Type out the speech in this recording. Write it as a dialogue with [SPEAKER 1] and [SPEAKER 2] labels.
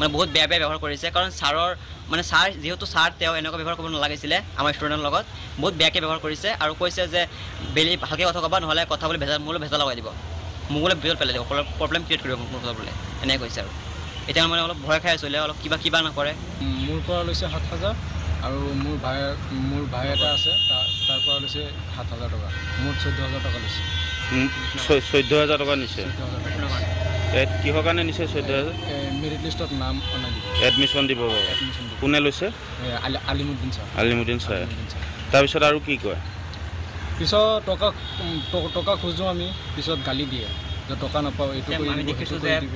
[SPEAKER 1] মানে বহুত বেয়া ব্যৱহাৰ কৰিছে কাৰণ ছাৰৰ মানে যেহেতু ছাৰ তেওঁ এনেকুৱা ব্যৱহাৰ কৰিব নালাগিছিলে আমাৰ ষ্টুডেণ্টৰ লগত বহুত বেয়াকৈ ব্যৱহাৰ কৰিছে আৰু কৈছে যে বেলি ভালকৈ কথা ক'বা নহ'লে কথা বুলি মোলৈ ভেজা লগাই দিব মোক বোলে ভিতৰত পেলাই দিব প্ৰব্লেম ক্ৰিয়েট কৰিব মোৰ কথা বোলে এনেকৈ কৈছে আৰু এতিয়া মানে অলপ ভয় খাই আছিলে অলপ কিবা নকৰে
[SPEAKER 2] মোৰ পৰা লৈছে 7,000 আৰু মোৰ ভাই এটা আছে তাৰ পৰা লৈছে 7,000 টকা মোৰ 14,000 টকা লৈছে
[SPEAKER 3] 14,000 টকা নিছে কিহৰ কাৰণে নিছে 14,000
[SPEAKER 2] মেৰিট লিষ্টত নাম অনাই দিব
[SPEAKER 3] এডমিশ্যন দিব কোনে লৈছে আলিমুদ্দিন ছাৰ তাৰপিছত আৰু কি কয়
[SPEAKER 2] পিছত টকা খোজোঁ আমি পিছত গালি দিয়ে যে টকা নাপাওঁ এইটো কৰি দিব